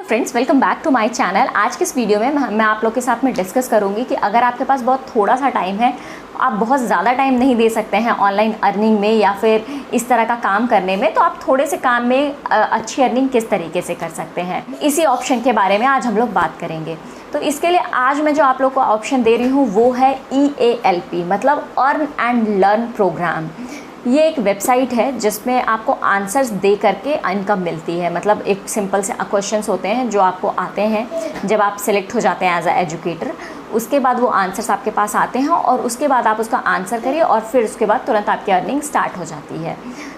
Friends, welcome back to my channel. आज के इस वीडियो में मैं आप लोग के साथ में डिस्कस करूंगी कि अगर आपके पास बहुत थोड़ा सा टाइम है, आप बहुत ज़्यादा टाइम नहीं दे सकते हैं ऑनलाइन अर्निंग में या फिर इस तरह का काम करने में, तो आप थोड़े से काम में अच्छी अर्निंग किस तरीके से कर सकते हैं, इसी ऑप्शन के बारे में आज हम लोग बात करेंगे। तो इसके लिए आज मैं जो आप लोग को ऑप्शन दे रही हूँ वो है EALP, मतलब अर्न एंड लर्न प्रोग्राम। ये एक वेबसाइट है जिसमें आपको आंसर्स दे करके इनकम मिलती है। मतलब एक सिंपल से क्वेश्चंस होते हैं जो आपको आते हैं जब आप सिलेक्ट हो जाते हैं एज अ एजुकेटर। उसके बाद वो आंसर्स आपके पास आते हैं और उसके बाद आप उसका आंसर करिए और फिर उसके बाद तुरंत आपकी अर्निंग स्टार्ट हो जाती है।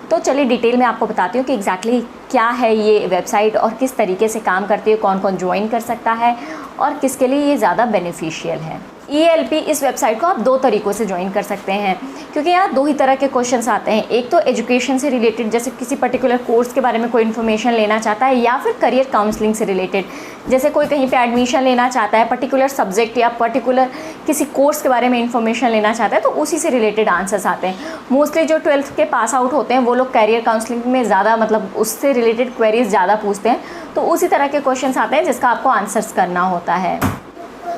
तो चलिए डिटेल में आपको बताती हूँ कि एग्जैक्टली क्या है ये वेबसाइट और किस तरीके से काम करती है, कौन कौन ज्वाइन कर सकता है और किसके लिए ये ज़्यादा बेनिफिशियल है। EALP इस वेबसाइट को आप दो तरीक़ों से ज्वाइन कर सकते हैं, क्योंकि यहाँ दो ही तरह के क्वेश्चंस आते हैं। एक तो एजुकेशन से रिलेटेड, जैसे किसी पर्टिकुलर कोर्स के बारे में कोई इन्फॉर्मेशन लेना चाहता है, या फिर करियर काउंसलिंग से रिलेटेड, जैसे कोई कहीं पे एडमिशन लेना चाहता है, पर्टिकुलर सब्जेक्ट या पर्टिकुलर किसी कोर्स के बारे में इन्फॉर्मेशन लेना चाहता है, तो उसी से रिलेटेड आंसर्स आते हैं। मोस्टली जो 12th के पास आउट होते हैं वो लोग करियर काउंसलिंग में ज़्यादा, मतलब उससे रिलेटेड क्वेरीज ज़्यादा पूछते हैं, तो उसी तरह के क्वेश्चंस आते हैं जिसका आपको आंसर्स करना होता है।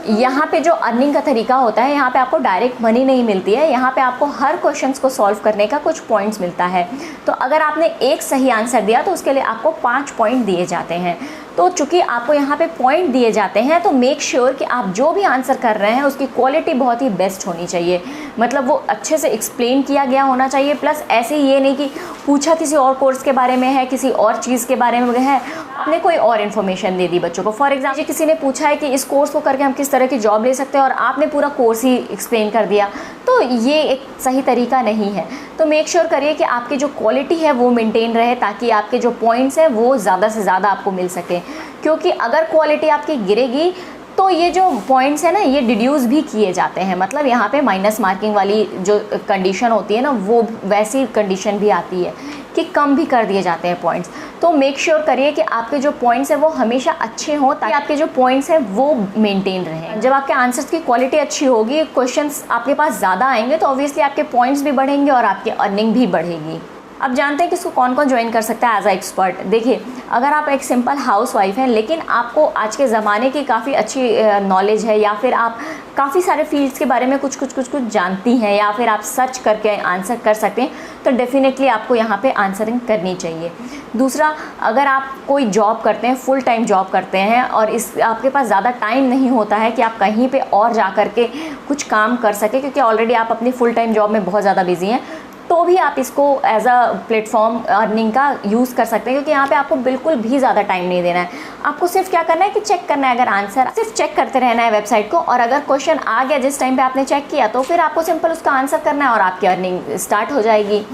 यहाँ पे जो अर्निंग का तरीका होता है, यहाँ पे आपको डायरेक्ट मनी नहीं मिलती है, यहाँ पे आपको हर क्वेश्चंस को सॉल्व करने का कुछ पॉइंट्स मिलता है। तो अगर आपने एक सही आंसर दिया तो उसके लिए आपको 5 पॉइंट दिए जाते हैं। तो चूँकि आपको यहाँ पे पॉइंट दिए जाते हैं, तो मेक श्योर कि आप जो भी आंसर कर रहे हैं उसकी क्वालिटी बहुत ही बेस्ट होनी चाहिए। मतलब वो अच्छे से एक्सप्लेन किया गया होना चाहिए, प्लस ऐसे ये नहीं कि पूछा किसी और कोर्स के बारे में है, किसी और चीज़ के बारे में है, आपने कोई और इन्फॉर्मेशन दे दी बच्चों को। फॉर एग्जाम्पल किसी ने पूछा है कि इस कोर्स को करके हम किस तरह की जॉब ले सकते हैं और आपने पूरा कोर्स ही एक्सप्लेन कर दिया, तो ये एक सही तरीका नहीं है। तो मेक श्योर करिए कि आपकी जो क्वालिटी है वो मेंटेन रहे, ताकि आपके जो पॉइंट्स हैं वो ज़्यादा से ज़्यादा आपको मिल सके। क्योंकि अगर क्वालिटी आपकी गिरेगी तो ये जो पॉइंट्स है ना, ये डिड्यूस भी किए जाते हैं। मतलब यहाँ पे माइनस मार्किंग वाली जो कंडीशन होती है ना, वो वैसी कंडीशन भी आती है कि कम भी कर दिए जाते हैं पॉइंट्स। तो मेक श्योर करिए कि आपके जो पॉइंट्स हैं वो हमेशा अच्छे हों, ताकि आपके जो पॉइंट्स हैं वो मेंटेन रहें। जब आपके आंसर्स की क्वालिटी अच्छी होगी, क्वेश्चंस आपके पास ज़्यादा आएंगे, तो ऑब्वियसली आपके पॉइंट्स भी बढ़ेंगे और आपकी अर्निंग भी बढ़ेगी। अब जानते हैं कि इसको कौन कौन ज्वाइन कर सकता है एज अ एक्सपर्ट। देखिए, अगर आप एक सिंपल हाउसवाइफ हैं लेकिन आपको आज के ज़माने की काफ़ी अच्छी नॉलेज है, या फिर आप काफ़ी सारे फील्ड्स के बारे में कुछ जानती हैं, या फिर आप सर्च करके आंसर कर सकते हैं, तो डेफिनेटली आपको यहाँ पे आंसरिंग करनी चाहिए। दूसरा, अगर आप कोई जॉब करते हैं, फुल टाइम जॉब करते हैं और आपके पास ज़्यादा टाइम नहीं होता है कि आप कहीं पे और जा कर के कुछ काम कर सकें, क्योंकि ऑलरेडी आप अपनी फुल टाइम जॉब में बहुत ज़्यादा बिजी हैं, तो भी आप इसको एज अ प्लेटफॉर्म अर्निंग का यूज़ कर सकते हैं। क्योंकि यहाँ पे आपको बिल्कुल भी ज़्यादा टाइम नहीं देना है, आपको सिर्फ क्या करना है कि चेक करना है। अगर आंसर सिर्फ चेक करते रहना है वेबसाइट को, और अगर क्वेश्चन आ गया जिस टाइम पे आपने चेक किया, तो फिर आपको सिंपल उसका आंसर करना है और आपकी अर्निंग स्टार्ट हो जाएगी।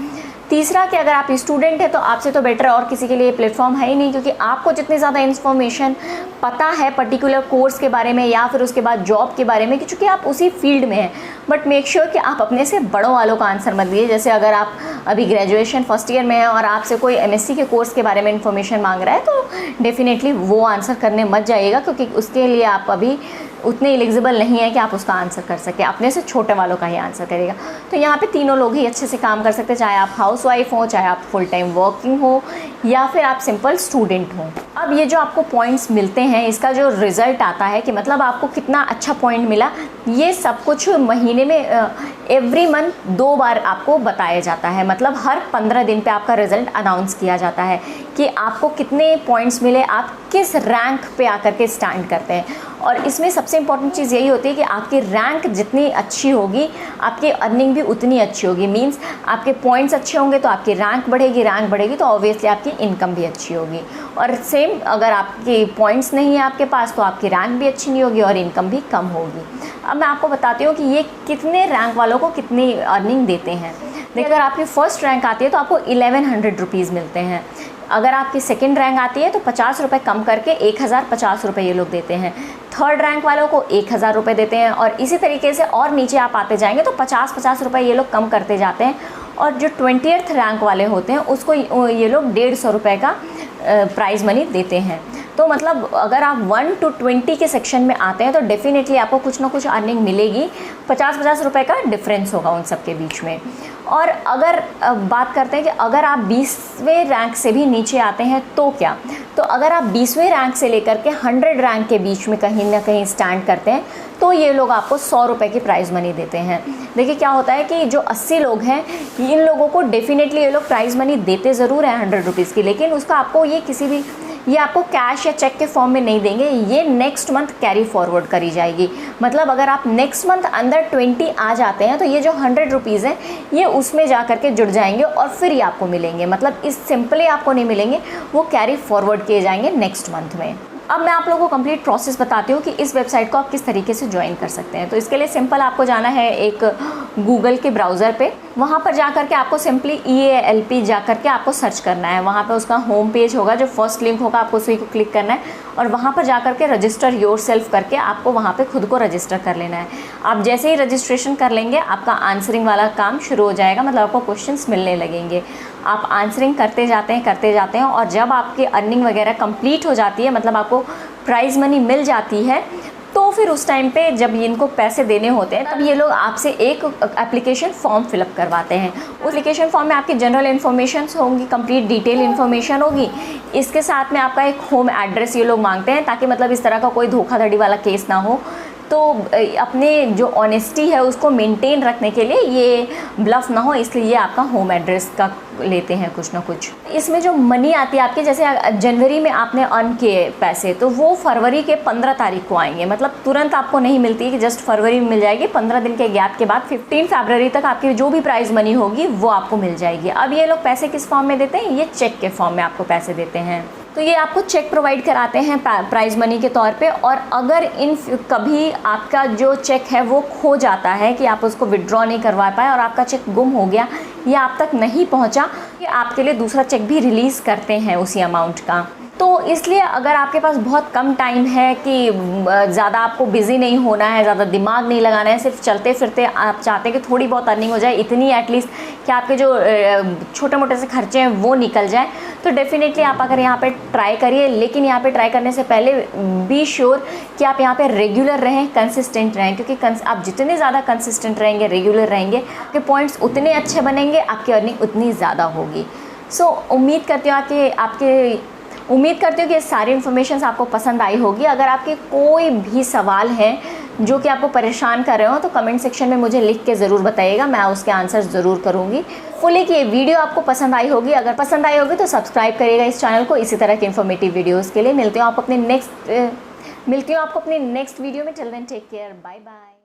तीसरा कि अगर आप स्टूडेंट हैं तो आपसे तो बेटर और किसी के लिए प्लेटफॉर्म है ही नहीं, क्योंकि आपको जितनी ज़्यादा इन्फॉर्मेशन पता है पर्टिकुलर कोर्स के बारे में या फिर उसके बाद जॉब के बारे में, क्योंकि आप उसी फील्ड में हैं। बट मेक श्योर कि आप अपने से बड़ों वालों का आंसर मत दीजिए। जैसे अगर आप अभी ग्रेजुएशन फर्स्ट ईयर में हैं और आपसे कोई MSc के कोर्स के बारे में इन्फॉर्मेशन मांग रहा है, तो डेफिनेटली वो आंसर करने मत जाइएगा, क्योंकि उसके लिए आप अभी उतने एलिजिबल नहीं है कि आप उसका आंसर कर सकें। अपने से छोटे वालों का ही आंसर करेगा। तो यहाँ पे तीनों लोग ही अच्छे से काम कर सकते हैं, चाहे आप हाउसवाइफ हो, चाहे आप फुल टाइम वर्किंग हो, या फिर आप सिंपल स्टूडेंट हो। अब ये जो आपको पॉइंट्स मिलते हैं, इसका जो रिज़ल्ट आता है कि मतलब आपको कितना अच्छा पॉइंट मिला, ये सब कुछ महीने में एवरी मंथ 2 बार आपको बताया जाता है। मतलब हर 15 दिन पे आपका रिज़ल्ट अनाउंस किया जाता है कि आपको कितने पॉइंट्स मिले, आप किस रैंक पे आकर के स्टैंड करते हैं। और इसमें सबसे इम्पॉर्टेंट चीज़ यही होती है कि आपकी रैंक जितनी अच्छी होगी, आपकी अर्निंग भी उतनी अच्छी होगी। मींस आपके पॉइंट्स अच्छे होंगे तो आपकी रैंक बढ़ेगी तो ऑब्वियसली आपकी इनकम भी अच्छी होगी। और सेम अगर आपके पॉइंट्स नहीं है आपके पास, तो आपकी रैंक भी अच्छी नहीं होगी और इनकम भी कम होगी। अब मैं आपको बताती हूँ कि ये कितने रैंक वालों को कितनी अर्निंग देते हैं। देखिए, अगर आपकी फर्स्ट रैंक आती है तो आपको 1100 रुपीज़ मिलते हैं। अगर आपकी सेकंड रैंक आती है तो 50 रुपये कम करके 1050 रुपये ये लोग देते हैं। थर्ड रैंक वालों को 1000 रुपये देते हैं, और इसी तरीके से और नीचे आप आते जाएंगे तो 50 रुपये ये लोग कम करते जाते हैं। और जो 20th रैंक वाले होते हैं उसको ये लोग 150 रुपये का प्राइज़ मनी देते हैं। तो मतलब अगर आप 1 to 20 के सेक्शन में आते हैं तो डेफिनेटली आपको कुछ ना कुछ अर्निंग मिलेगी। 50 रुपये का डिफरेंस होगा उन सब के बीच में। और अगर बात करते हैं कि अगर आप 20वें रैंक से भी नीचे आते हैं तो क्या, तो अगर आप 20वें रैंक से लेकर के 100 रैंक के बीच में कहीं ना कहीं स्टैंड करते हैं तो ये लोग आपको 100 रुपये की प्राइज़ मनी देते हैं। देखिए क्या होता है कि जो 80 लोग हैं इन लोगों को डेफिनेटली ये लोग प्राइज़ मनी देते ज़रूर हैं 100 रुपीज़ की, लेकिन उसका आपको ये आपको कैश या चेक के फॉर्म में नहीं देंगे, ये नेक्स्ट मंथ कैरी फॉरवर्ड करी जाएगी। मतलब अगर आप नेक्स्ट मंथ अंदर 20 आ जाते हैं तो ये जो 100 रुपीज़ हैं ये उसमें जा करके जुड़ जाएंगे और फिर ये आपको मिलेंगे। मतलब इस सिंपली आपको नहीं मिलेंगे, वो कैरी फॉरवर्ड किए जाएंगे नेक्स्ट मंथ में। अब मैं आप लोगों को कंप्लीट प्रोसेस बताती हूँ कि इस वेबसाइट को आप किस तरीके से ज्वाइन कर सकते हैं। तो इसके लिए सिंपल आपको जाना है एक गूगल के ब्राउज़र पे, वहाँ पर जा करके आपको सिंपली EALP जा करके आपको सर्च करना है। वहाँ पे उसका होम पेज होगा, जो फर्स्ट लिंक होगा आपको उसी को क्लिक करना है और वहाँ पर जा करके रजिस्टर योरसेल्फ करके आपको वहाँ पे खुद को रजिस्टर कर लेना है। आप जैसे ही रजिस्ट्रेशन कर लेंगे आपका आंसरिंग वाला काम शुरू हो जाएगा, मतलब आपको क्वेश्चंस मिलने लगेंगे। आप आंसरिंग करते जाते हैं और जब आपकी अर्निंग वगैरह कंप्लीट हो जाती है, मतलब आपको प्राइज़ मनी मिल जाती है, तो फिर उस टाइम पे जब इनको पैसे देने होते हैं तब ये लोग आपसे एक एप्लीकेशन फॉर्म फिलअप करवाते हैं। उस एप्लीकेशन फॉर्म में आपकी जनरल इन्फॉर्मेशन होंगी, कंप्लीट डिटेल इन्फॉर्मेशन होगी। इसके साथ में आपका एक होम एड्रेस ये लोग मांगते हैं ताकि मतलब इस तरह का कोई धोखाधड़ी वाला केस ना हो। तो अपने जो ऑनेस्टी है उसको मेंटेन रखने के लिए, ये ब्लफ ना हो, इसलिए ये आपका होम एड्रेस का लेते हैं कुछ ना कुछ। इसमें जो मनी आती है आपकी, जैसे जनवरी में आपने अर्न किए पैसे तो वो फरवरी के 15 तारीख को आएंगे। मतलब तुरंत आपको नहीं मिलती है कि जस्ट फरवरी में मिल जाएगी, 15 दिन के गैप के बाद 15 फरवरी तक आपकी जो भी प्राइज़ मनी होगी वो आपको मिल जाएगी। अब ये लोग पैसे किस फॉर्म में देते हैं, ये चेक के फॉर्म में आपको पैसे देते हैं। तो ये आपको चेक प्रोवाइड कराते हैं प्राइज़ मनी के तौर पे। और अगर कभी आपका जो चेक है वो खो जाता है कि आप उसको विड्रॉ नहीं करवा पाए और आपका चेक गुम हो गया या आप तक नहीं पहुंचा, ये आपके लिए दूसरा चेक भी रिलीज़ करते हैं उसी अमाउंट का। तो इसलिए अगर आपके पास बहुत कम टाइम है कि ज़्यादा आपको बिज़ी नहीं होना है, ज़्यादा दिमाग नहीं लगाना है, सिर्फ चलते फिरते आप चाहते हैं कि थोड़ी बहुत अर्निंग हो जाए, इतनी एटलीस्ट कि आपके जो छोटे मोटे से खर्चे हैं वो निकल जाए, तो डेफिनेटली आप अगर यहाँ पे ट्राई करिए। लेकिन यहाँ पे ट्राई करने से पहले बी श्योर कि आप यहाँ पे रेगुलर रहें, कंसिस्टेंट रहें, क्योंकि आप जितने ज़्यादा कंसिस्टेंट रहेंगे, रेगुलर रहेंगे, आपके पॉइंट्स उतने अच्छे बनेंगे, आपकी अर्निंग उतनी ज़्यादा होगी। सो उम्मीद करती हूँ कि ये सारी इन्फॉर्मेशन आपको पसंद आई होगी। अगर आपके कोई भी सवाल हैं जो कि आपको परेशान कर रहे हो तो कमेंट सेक्शन में मुझे लिख के ज़रूर बताइएगा, मैं उसके आंसर ज़रूर करूँगी। फुली कि ये वीडियो आपको पसंद आई होगी, अगर पसंद आई होगी तो सब्सक्राइब करिएगा इस चैनल को इसी तरह के इन्फॉर्मेटिव वीडियोज़ के लिए। मिलती हूँ आपको अपने नेक्स्ट वीडियो में। Till then take care, bye bye.